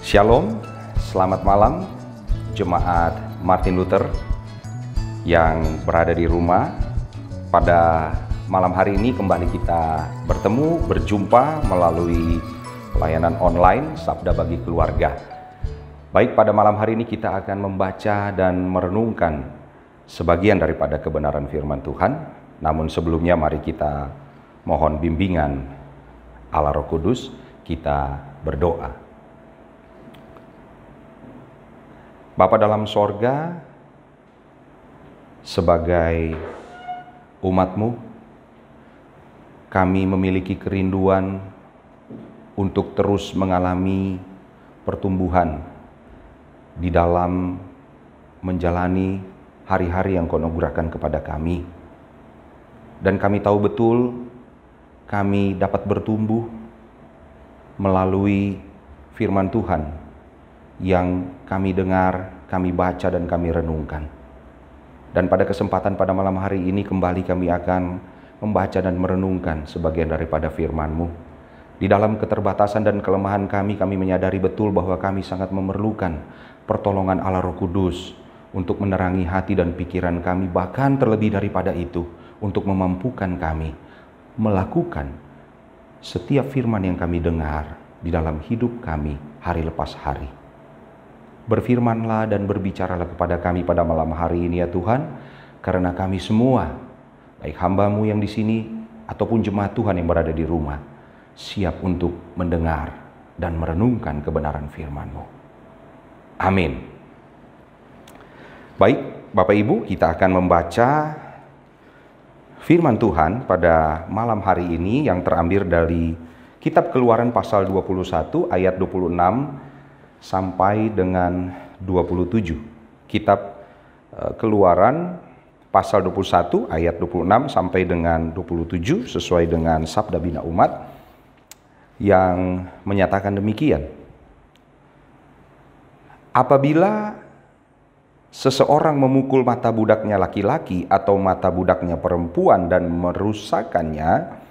Shalom, selamat malam Jemaat Martin Luther yang berada di rumah. Pada malam hari ini kembali kita berjumpa melalui pelayanan online Sabda Bagi Keluarga. Baik, pada malam hari ini kita akan membaca dan merenungkan sebagian daripada kebenaran firman Tuhan. Namun sebelumnya mari kita mohon bimbingan Allah Roh Kudus, kita berdoa. Bapa dalam sorga, sebagai umat-Mu, kami memiliki kerinduan untuk terus mengalami pertumbuhan di dalam menjalani hari-hari yang Kau anugerahkan kepada kami. Dan kami tahu betul kami dapat bertumbuh melalui firman Tuhan yang kami dengar, kami baca, dan kami renungkan. Dan pada kesempatan pada malam hari ini kembali kami akan membaca dan merenungkan sebagian daripada firman-Mu. Di dalam keterbatasan dan kelemahan kami menyadari betul bahwa kami sangat memerlukan pertolongan Allah Roh Kudus untuk menerangi hati dan pikiran kami, bahkan terlebih daripada itu, untuk memampukan kami melakukan setiap firman yang kami dengar di dalam hidup kami hari lepas hari. Berfirmanlah dan berbicaralah kepada kami pada malam hari ini ya Tuhan, karena kami semua, baik hamba-Mu yang di sini ataupun jemaat Tuhan yang berada di rumah, siap untuk mendengar dan merenungkan kebenaran firman-Mu. Amin. Baik, Bapak Ibu, kita akan membaca firman Tuhan pada malam hari ini yang terambil dari Kitab Keluaran pasal 21 ayat 26 sampai dengan 27. Kitab Keluaran pasal 21 ayat 26 sampai dengan 27 sesuai dengan Sabda Bina Umat yang menyatakan demikian. Apabila seseorang memukul mata budaknya laki-laki atau mata budaknya perempuan dan merusakkannya,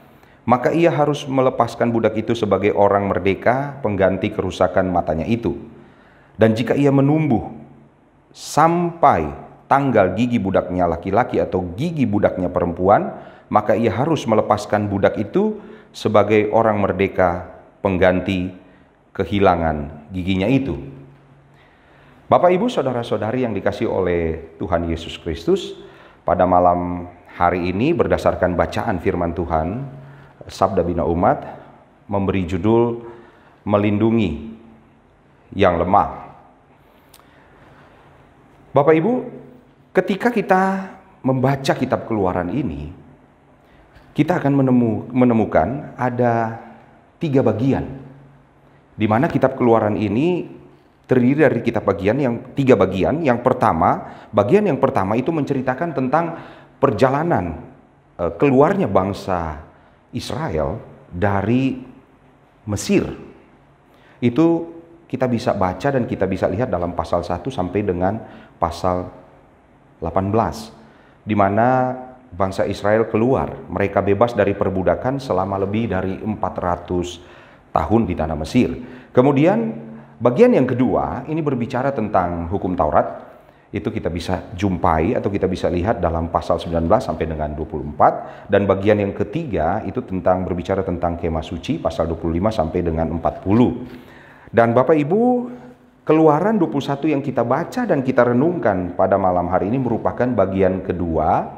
maka ia harus melepaskan budak itu sebagai orang merdeka pengganti kerusakan matanya itu. Dan jika ia menumbuh sampai tanggal gigi budaknya laki-laki atau gigi budaknya perempuan, maka ia harus melepaskan budak itu sebagai orang merdeka pengganti kehilangan giginya itu. Bapak, Ibu, saudara-saudari yang dikasihi oleh Tuhan Yesus Kristus, pada malam hari ini berdasarkan bacaan firman Tuhan, Sabda Bina Umat memberi judul Melindungi yang Lemah. Bapak Ibu, ketika kita membaca kitab Keluaran ini, kita akan menemukan ada 3 bagian, di mana kitab Keluaran ini terdiri dari kitab bagian yang 3 bagian. Bagian yang pertama itu menceritakan tentang perjalanan keluarnya bangsa Israel dari Mesir. Itu kita bisa baca dan kita bisa lihat dalam pasal 1 sampai dengan pasal 18, di mana bangsa Israel keluar, mereka bebas dari perbudakan selama lebih dari 400 tahun di tanah Mesir. Kemudian bagian yang kedua ini berbicara tentang hukum Taurat. Itu kita bisa jumpai atau kita bisa lihat dalam pasal 19 sampai dengan 24. Dan bagian yang ketiga itu berbicara tentang kemah suci, pasal 25 sampai dengan 40. Dan Bapak Ibu, Keluaran 21 yang kita baca dan kita renungkan pada malam hari ini merupakan bagian kedua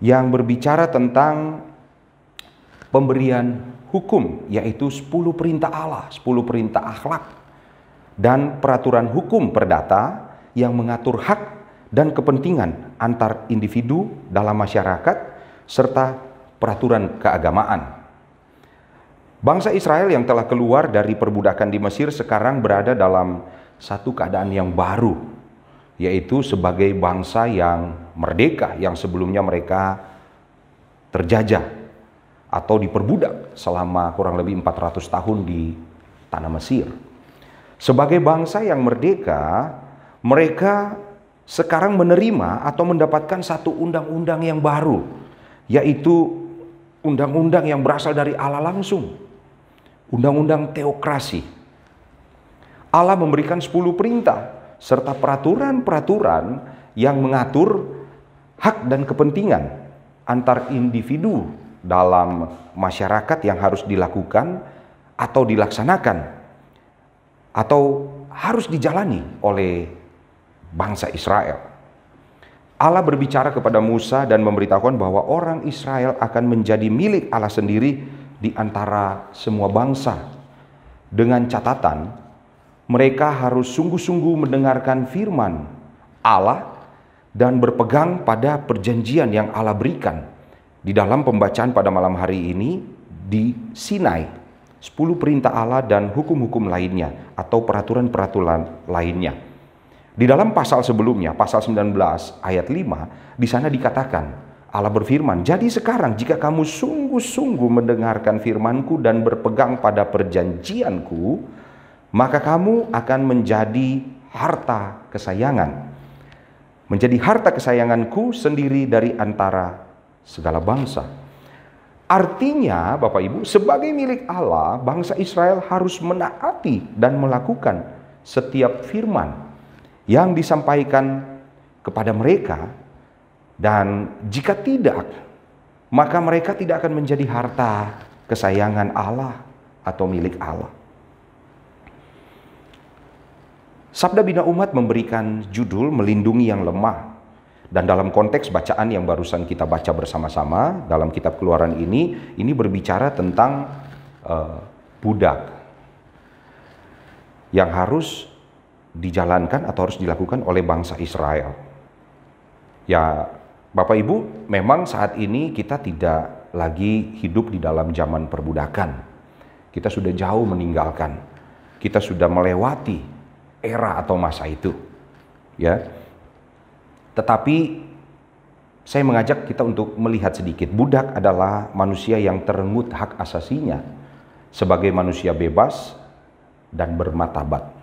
yang berbicara tentang pemberian hukum, yaitu 10 perintah Allah, 10 perintah akhlak, dan peraturan hukum perdata yang mengatur hak dan kepentingan antar individu dalam masyarakat, serta peraturan keagamaan. Bangsa Israel yang telah keluar dari perbudakan di Mesir sekarang berada dalam satu keadaan yang baru, yaitu sebagai bangsa yang merdeka, yang sebelumnya mereka terjajah atau diperbudak selama kurang lebih 400 tahun di tanah Mesir. Sebagai bangsa yang merdeka, mereka sekarang menerima atau mendapatkan satu undang-undang yang baru, yaitu undang-undang yang berasal dari Allah langsung, undang-undang teokrasi. Allah memberikan 10 perintah serta peraturan-peraturan yang mengatur hak dan kepentingan antar individu dalam masyarakat yang harus dilakukan atau dilaksanakan atau harus dijalani oleh bangsa Israel. Allah berbicara kepada Musa dan memberitahukan bahwa orang Israel akan menjadi milik Allah sendiri di antara semua bangsa. Dengan catatan, mereka harus sungguh-sungguh mendengarkan firman Allah dan berpegang pada perjanjian yang Allah berikan di dalam pembacaan pada malam hari ini di Sinai. 10 perintah Allah dan hukum-hukum lainnya atau peraturan-peraturan lainnya. Di dalam pasal sebelumnya, pasal 19 ayat 5, di sana dikatakan Allah berfirman, "Jadi sekarang jika kamu sungguh-sungguh mendengarkan firman-Ku dan berpegang pada perjanjian-Ku, maka kamu akan menjadi harta kesayangan. Menjadi harta kesayangan-Ku sendiri dari antara segala bangsa." Artinya, Bapak Ibu, sebagai milik Allah, bangsa Israel harus menaati dan melakukan setiap firman yang disampaikan kepada mereka, dan jika tidak, maka mereka tidak akan menjadi harta kesayangan Allah atau milik Allah. Sabda Bina Umat memberikan judul Melindungi yang Lemah. Dan dalam konteks bacaan yang barusan kita baca bersama-sama dalam kitab Keluaran ini berbicara tentang budak yang harus dijalankan atau harus dilakukan oleh bangsa Israel. Ya, Bapak Ibu, memang saat ini kita tidak lagi hidup di dalam zaman perbudakan. Kita sudah jauh meninggalkan. Kita sudah melewati era atau masa itu. Ya. Tetapi saya mengajak kita untuk melihat sedikit. Budak adalah manusia yang terenggut hak asasinya sebagai manusia bebas dan bermartabat.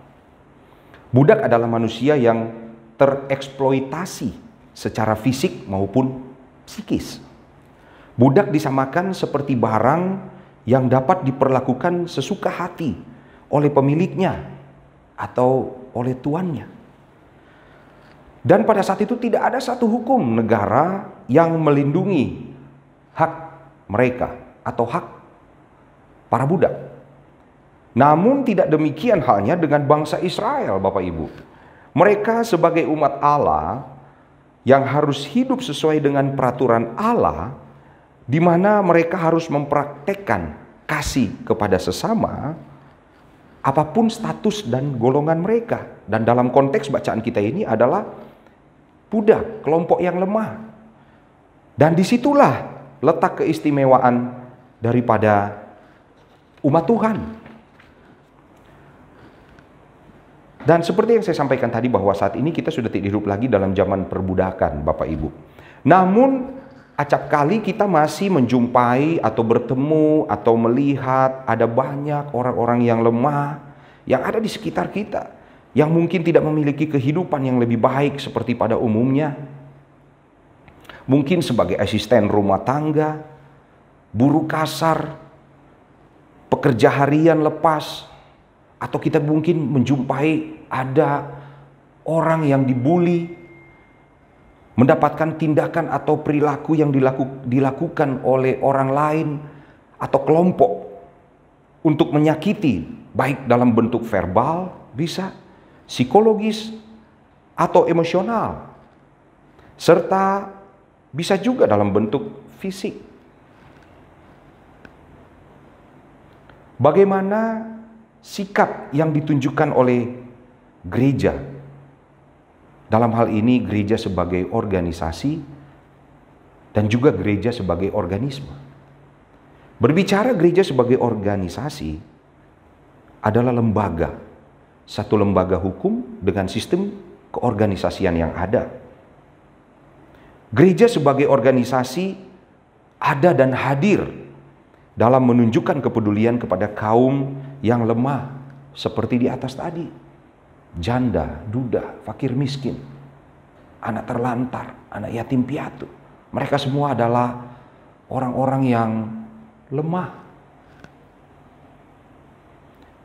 Budak adalah manusia yang tereksploitasi secara fisik maupun psikis. Budak disamakan seperti barang yang dapat diperlakukan sesuka hati oleh pemiliknya atau oleh tuannya. Dan pada saat itu tidak ada satu hukum negara yang melindungi hak mereka atau hak para budak. Namun tidak demikian halnya dengan bangsa Israel, Bapak Ibu. Mereka sebagai umat Allah yang harus hidup sesuai dengan peraturan Allah, di mana mereka harus mempraktekkan kasih kepada sesama, apapun status dan golongan mereka. Dan dalam konteks bacaan kita ini adalah budak, kelompok yang lemah. Dan disitulah letak keistimewaan daripada umat Tuhan. Dan seperti yang saya sampaikan tadi bahwa saat ini kita sudah tidak hidup lagi dalam zaman perbudakan, Bapak Ibu. Namun acap kali kita masih menjumpai atau bertemu atau melihat ada banyak orang-orang yang lemah yang ada di sekitar kita, yang mungkin tidak memiliki kehidupan yang lebih baik seperti pada umumnya. Mungkin sebagai asisten rumah tangga, buruh kasar, pekerja harian lepas, atau kita mungkin menjumpai ada orang yang dibully, mendapatkan tindakan atau perilaku yang dilakukan oleh orang lain atau kelompok untuk menyakiti, baik dalam bentuk verbal, bisa psikologis atau emosional, serta bisa juga dalam bentuk fisik. Bagaimana sikap yang ditunjukkan oleh gereja? Dalam hal ini gereja sebagai organisasi dan juga gereja sebagai organisme. Berbicara gereja sebagai organisasi adalah lembaga, satu lembaga hukum dengan sistem keorganisasian yang ada. Gereja sebagai organisasi ada dan hadir dalam menunjukkan kepedulian kepada kaum yang lemah seperti di atas tadi. Janda, duda, fakir miskin, anak terlantar, anak yatim piatu. Mereka semua adalah orang-orang yang lemah.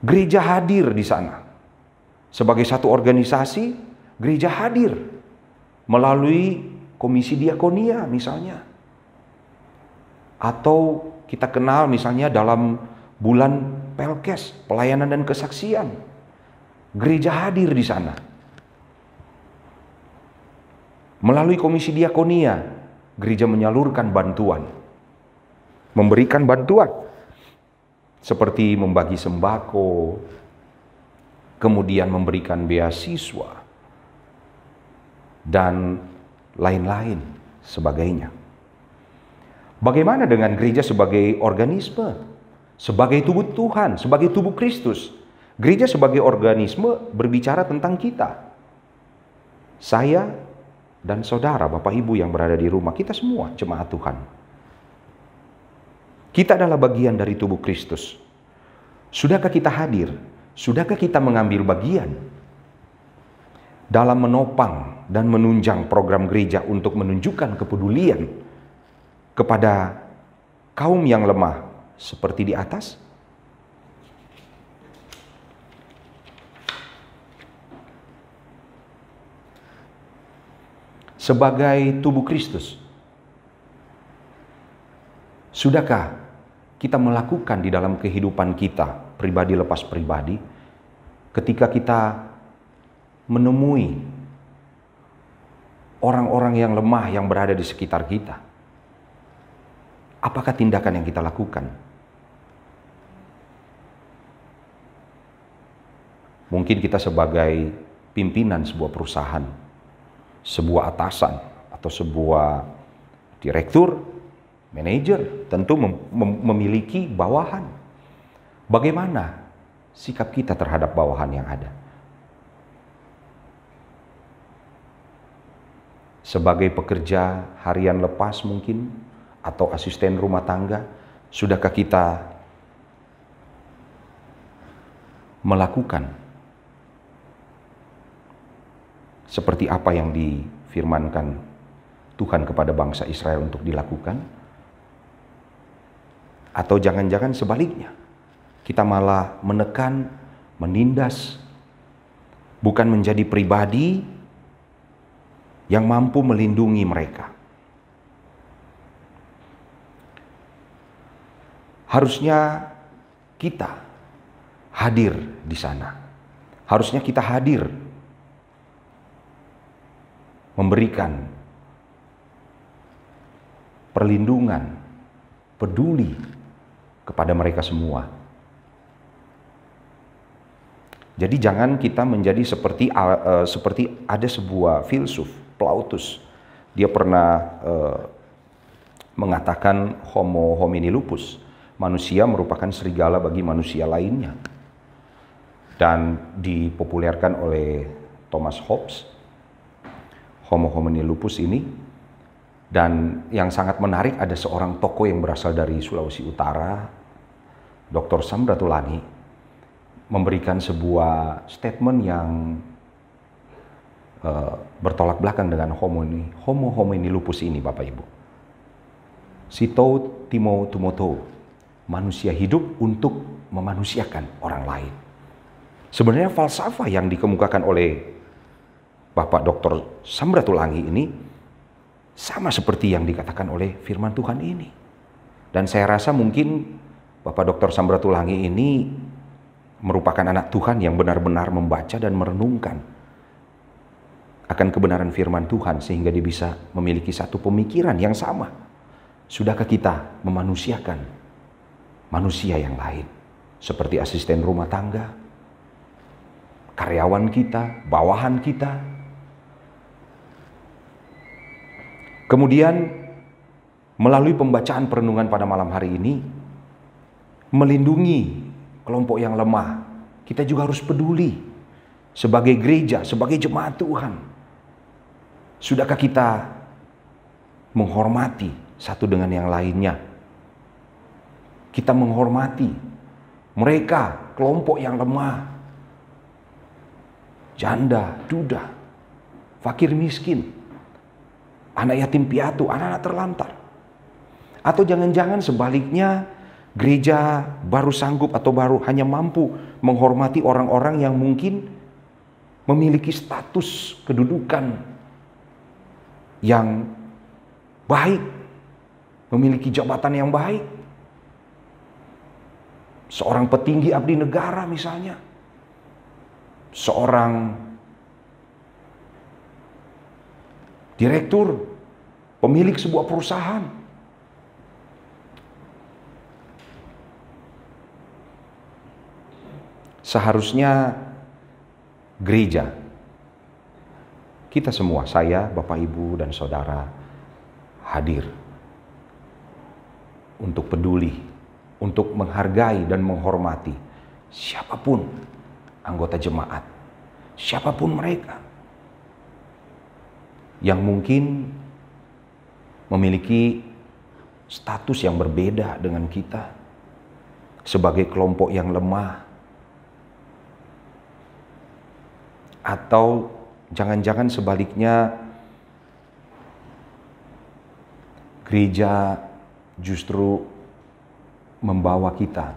Gereja hadir di sana Sebagai satu organisasi, gereja hadir melalui komisi diakonia misalnya. Atau kita kenal misalnya dalam bulan Pelkes, pelayanan dan kesaksian. Gereja hadir di sana. Melalui komisi diakonia, gereja menyalurkan bantuan. Memberikan bantuan. Seperti membagi sembako, kemudian memberikan beasiswa, dan lain-lain sebagainya. Bagaimana dengan gereja sebagai organisme, sebagai tubuh Tuhan, sebagai tubuh Kristus? Gereja sebagai organisme berbicara tentang kita. Saya dan saudara, Bapak Ibu yang berada di rumah, kita semua jemaat Tuhan. Kita adalah bagian dari tubuh Kristus. Sudahkah kita hadir? Sudahkah kita mengambil bagian dalam menopang dan menunjang program gereja untuk menunjukkan kepedulian kepada kaum yang lemah seperti di atas? Sebagai tubuh Kristus, sudahkah kita melakukan di dalam kehidupan kita, pribadi lepas pribadi, ketika kita menemui orang-orang yang lemah yang berada di sekitar kita? Apakah tindakan yang kita lakukan? Mungkin kita sebagai pimpinan sebuah perusahaan, sebuah atasan, atau sebuah direktur, manajer, tentu memiliki bawahan. Bagaimana sikap kita terhadap bawahan yang ada? Sebagai pekerja harian lepas mungkin, atau asisten rumah tangga, sudahkah kita melakukan seperti apa yang difirmankan Tuhan kepada bangsa Israel untuk dilakukan? Atau jangan-jangan sebaliknya, kita malah menekan, menindas, bukan menjadi pribadi yang mampu melindungi mereka. Harusnya kita hadir di sana. Harusnya kita hadir memberikan perlindungan, peduli kepada mereka semua. Jadi jangan kita menjadi seperti ada sebuah filsuf, Plautus. Dia pernah mengatakan homo homini lupus, manusia merupakan serigala bagi manusia lainnya. Dan dipopulerkan oleh Thomas Hobbes, homo homini lupus ini. Dan yang sangat menarik, ada seorang tokoh yang berasal dari Sulawesi Utara, Dr. Samratulangi, memberikan sebuah statement yang bertolak belakang dengan homo homini lupus ini, Bapak Ibu. Sito timo tumoto, manusia hidup untuk memanusiakan orang lain. Sebenarnya falsafah yang dikemukakan oleh Bapak Dr. Samratulangi ini sama seperti yang dikatakan oleh firman Tuhan ini. Dan saya rasa mungkin Bapak Dr. Samratulangi ini merupakan anak Tuhan yang benar-benar membaca dan merenungkan akan kebenaran firman Tuhan, sehingga dia bisa memiliki satu pemikiran yang sama. Sudahkah kita memanusiakan manusia yang lain, seperti asisten rumah tangga, karyawan kita, bawahan kita? Kemudian melalui pembacaan perenungan pada malam hari ini, melindungi kelompok yang lemah, kita juga harus peduli sebagai gereja, sebagai jemaat Tuhan. Sudahkah kita menghormati satu dengan yang lainnya? Kita menghormati mereka, kelompok yang lemah, janda, duda, fakir miskin, anak yatim piatu, anak-anak terlantar. Atau jangan-jangan sebaliknya, gereja baru sanggup atau baru hanya mampu menghormati orang-orang yang mungkin memiliki status kedudukan yang baik, memiliki jabatan yang baik. Seorang petinggi abdi negara misalnya, seorang direktur, pemilik sebuah perusahaan. Seharusnya gereja, kita semua, saya, Bapak, Ibu, dan Saudara, hadir untuk peduli, untuk menghargai dan menghormati siapapun anggota jemaat, siapapun mereka yang mungkin memiliki status yang berbeda dengan kita sebagai kelompok yang lemah, atau jangan-jangan sebaliknya gereja justru membawa kita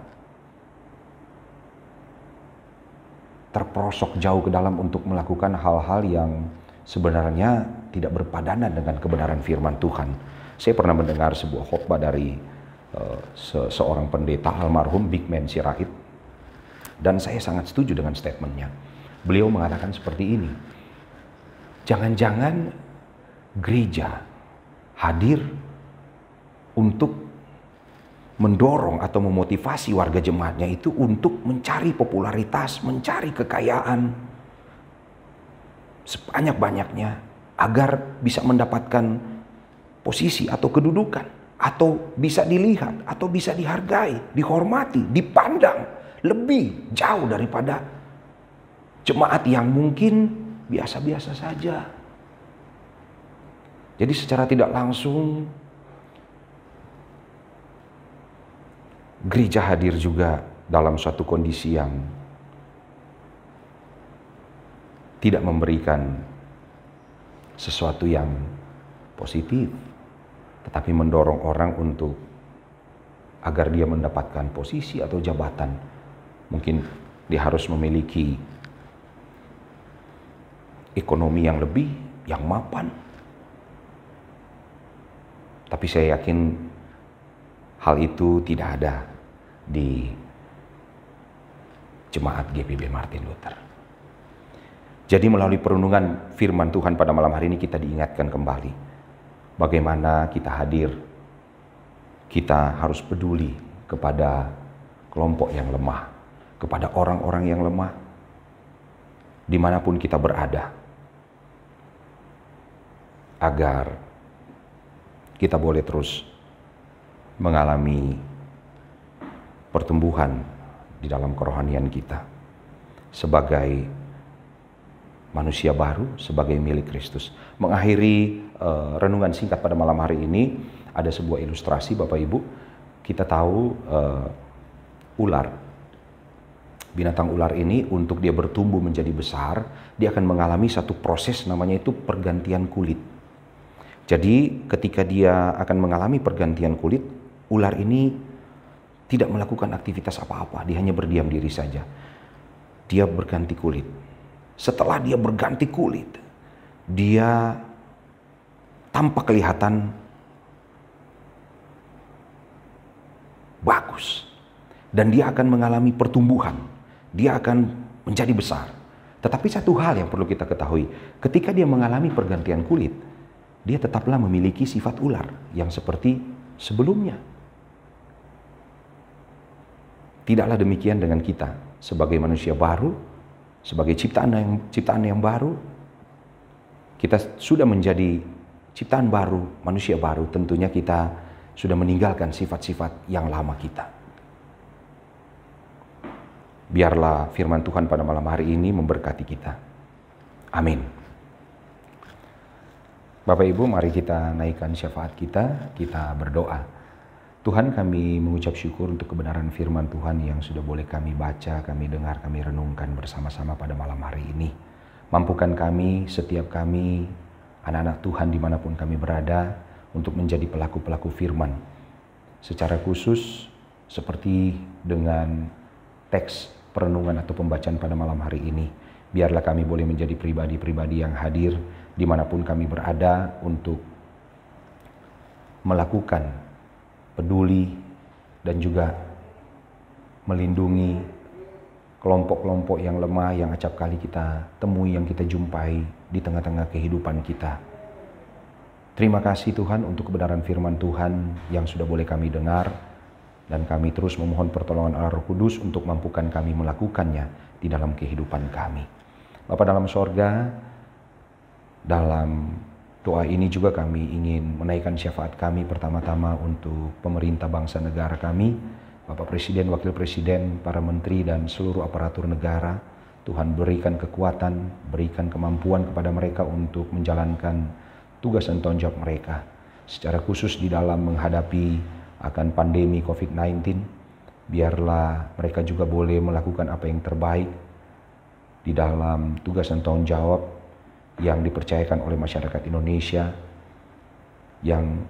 terperosok jauh ke dalam untuk melakukan hal-hal yang sebenarnya tidak berpadanan dengan kebenaran firman Tuhan. Saya pernah mendengar sebuah khotbah dari seorang pendeta almarhum Big Man Sirait, dan saya sangat setuju dengan statementnya. Beliau mengatakan seperti ini, jangan-jangan gereja hadir untuk mendorong atau memotivasi warga jemaatnya itu untuk mencari popularitas, mencari kekayaan sebanyak-banyaknya agar bisa mendapatkan posisi atau kedudukan, atau bisa dilihat, atau bisa dihargai, dihormati, dipandang lebih jauh daripada jemaat yang mungkin biasa-biasa saja. Jadi secara tidak langsung gereja hadir juga dalam suatu kondisi yang tidak memberikan sesuatu yang positif, tetapi mendorong orang untuk agar dia mendapatkan posisi atau jabatan. Mungkin dia harus memiliki ekonomi yang lebih, yang mapan. Tapi saya yakin hal itu tidak ada di jemaat GPB Martin Luther. Jadi melalui perenungan firman Tuhan pada malam hari ini kita diingatkan kembali bagaimana kita hadir. Kita harus peduli kepada kelompok yang lemah, kepada orang-orang yang lemah, dimanapun kita berada, agar kita boleh terus mengalami pertumbuhan di dalam kerohanian kita sebagai manusia baru, sebagai milik Kristus. Mengakhiri renungan singkat pada malam hari ini, ada sebuah ilustrasi Bapak Ibu. Kita tahu ular, binatang ular ini untuk dia bertumbuh menjadi besar, dia akan mengalami satu proses namanya itu pergantian kulit. Jadi ketika dia akan mengalami pergantian kulit, ular ini tidak melakukan aktivitas apa-apa, dia hanya berdiam diri saja. Dia berganti kulit. Setelah dia berganti kulit, dia tampak kelihatan bagus. Dan dia akan mengalami pertumbuhan. Dia akan menjadi besar. Tetapi satu hal yang perlu kita ketahui, ketika dia mengalami pergantian kulit, dia tetaplah memiliki sifat ular yang seperti sebelumnya. Tidaklah demikian dengan kita sebagai manusia baru, sebagai ciptaan yang baru. Kita sudah menjadi ciptaan baru, manusia baru. Tentunya kita sudah meninggalkan sifat-sifat yang lama kita. Biarlah firman Tuhan pada malam hari ini memberkati kita. Amin. Bapak Ibu, mari kita naikkan syafaat kita berdoa. Tuhan, kami mengucap syukur untuk kebenaran firman Tuhan yang sudah boleh kami baca, kami dengar, kami renungkan bersama-sama pada malam hari ini. Mampukan kami, setiap kami, anak-anak Tuhan dimanapun kami berada, untuk menjadi pelaku-pelaku firman. Secara khusus, seperti dengan teks perenungan atau pembacaan pada malam hari ini, Biarlah kami boleh menjadi pribadi-pribadi yang hadir dimanapun kami berada untuk melakukan peduli dan juga melindungi kelompok-kelompok yang lemah yang acap kali kita temui, yang kita jumpai di tengah-tengah kehidupan kita. Terima kasih Tuhan untuk kebenaran firman Tuhan yang sudah boleh kami dengar, dan kami terus memohon pertolongan Allah Roh Kudus untuk mampukan kami melakukannya di dalam kehidupan kami. Bapa dalam sorga, dalam doa ini juga kami ingin menaikkan syafaat kami pertama-tama untuk pemerintah bangsa negara kami, Bapak Presiden, Wakil Presiden, para menteri dan seluruh aparatur negara. Tuhan berikan kekuatan, berikan kemampuan kepada mereka untuk menjalankan tugas dan tanggung jawab mereka. Secara khusus di dalam menghadapi akan pandemi COVID-19, biarlah mereka juga boleh melakukan apa yang terbaik di dalam tugas dan tanggung jawab yang dipercayakan oleh masyarakat Indonesia yang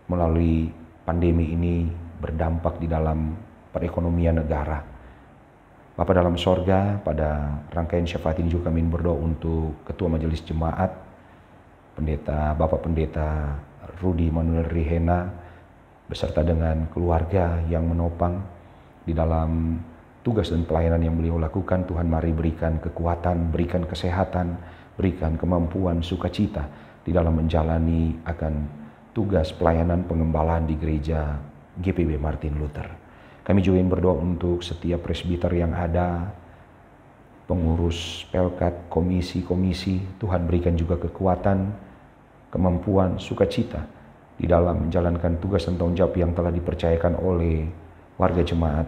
melalui pandemi ini berdampak di dalam perekonomian negara. Bapa dalam sorga, pada rangkaian syafaat ini juga kami berdoa untuk Ketua Majelis Jemaat, Bapak Pendeta Rudi Manuel Rihena, beserta dengan keluarga yang menopang di dalam tugas dan pelayanan yang beliau lakukan. Tuhan mari berikan kekuatan, berikan kesehatan, berikan kemampuan, sukacita di dalam menjalani akan tugas pelayanan pengembalaan di gereja GPB Martin Luther. Kami juga ingin berdoa untuk setiap presbiter yang ada, pengurus pelkat, komisi-komisi. Tuhan berikan juga kekuatan, kemampuan, sukacita di dalam menjalankan tugas dan tanggung jawab yang telah dipercayakan oleh warga jemaat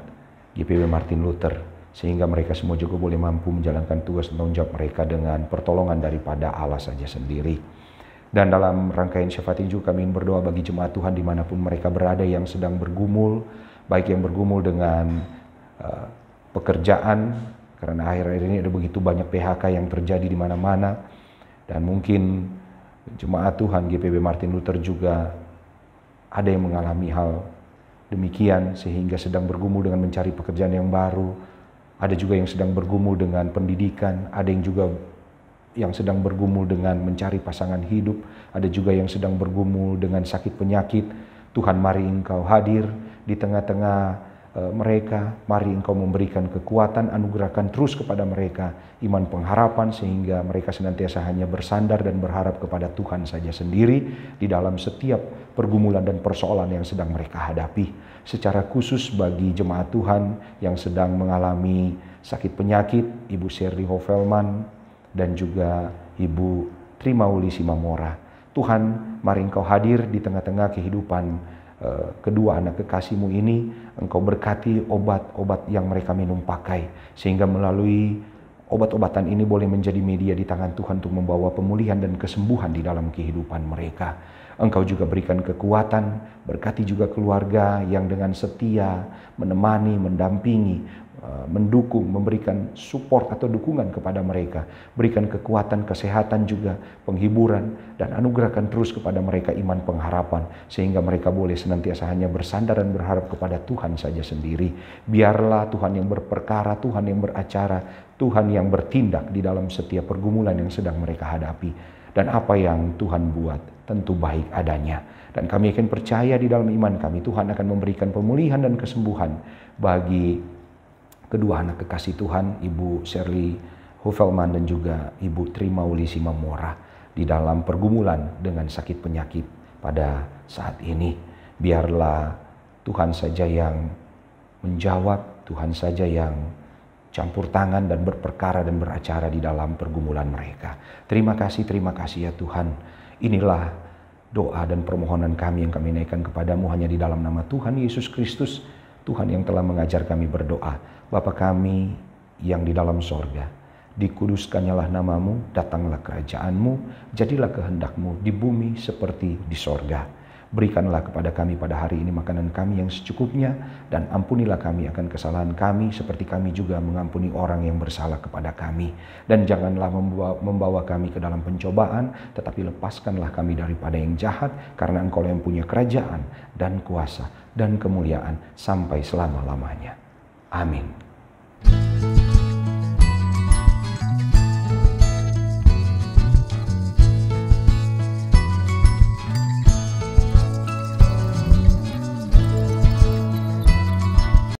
GPB Martin Luther, sehingga mereka semua juga boleh mampu menjalankan tugas dan tanggung jawab mereka dengan pertolongan daripada Allah saja sendiri. Dan dalam rangkaian syafaat ini juga kami berdoa bagi jemaat Tuhan dimanapun mereka berada yang sedang bergumul, baik yang bergumul dengan pekerjaan, karena akhir-akhir ini ada begitu banyak PHK yang terjadi di mana-mana, dan mungkin jemaat Tuhan GPB Martin Luther juga ada yang mengalami hal demikian sehingga sedang bergumul dengan mencari pekerjaan yang baru. Ada juga yang sedang bergumul dengan pendidikan, ada yang juga yang sedang bergumul dengan mencari pasangan hidup, ada juga yang sedang bergumul dengan sakit penyakit. Tuhan, mari Engkau hadir di tengah-tengah mereka, mari Engkau memberikan kekuatan, anugerahkan terus kepada mereka iman pengharapan, sehingga mereka senantiasa hanya bersandar dan berharap kepada Tuhan saja sendiri di dalam setiap pergumulan dan persoalan yang sedang mereka hadapi. Secara khusus bagi jemaat Tuhan yang sedang mengalami sakit penyakit, Ibu Sherly Hovelman dan juga Ibu Trimauli Simamora. Tuhan, mari Engkau hadir di tengah-tengah kehidupan kedua anak kekasih-Mu ini. Engkau berkati obat-obat yang mereka minum pakai, sehingga melalui obat-obatan ini boleh menjadi media di tangan Tuhan untuk membawa pemulihan dan kesembuhan di dalam kehidupan mereka. Engkau juga berikan kekuatan, berkati juga keluarga yang dengan setia menemani, mendampingi, mendukung, memberikan support atau dukungan kepada mereka. Berikan kekuatan, kesehatan juga, penghiburan, dan anugerahkan terus kepada mereka iman pengharapan, sehingga mereka boleh senantiasa hanya bersandar dan berharap kepada Tuhan saja sendiri. Biarlah Tuhan yang berperkara, Tuhan yang beracara, Tuhan yang bertindak di dalam setiap pergumulan yang sedang mereka hadapi. Dan apa yang Tuhan buat tentu baik adanya. Dan kami akan percaya di dalam iman kami, Tuhan akan memberikan pemulihan dan kesembuhan bagi kedua anak kekasih Tuhan, Ibu Sherly Hovelman dan juga Ibu Trimauli Simamora, di dalam pergumulan dengan sakit penyakit pada saat ini. Biarlah Tuhan saja yang menjawab, Tuhan saja yang campur tangan dan berperkara dan beracara di dalam pergumulan mereka. Terima kasih ya Tuhan. Inilah doa dan permohonan kami yang kami naikkan kepadamu hanya di dalam nama Tuhan Yesus Kristus, Tuhan yang telah mengajar kami berdoa. Bapa kami yang di dalam sorga, dikuduskanlah namamu, datanglah kerajaanmu, jadilah kehendakmu di bumi seperti di sorga. Berikanlah kepada kami pada hari ini makanan kami yang secukupnya, dan ampunilah kami akan kesalahan kami seperti kami juga mengampuni orang yang bersalah kepada kami. Dan janganlah membawa kami ke dalam pencobaan, tetapi lepaskanlah kami daripada yang jahat, karena Engkau yang punya kerajaan dan kuasa dan kemuliaan sampai selama-lamanya. Amin.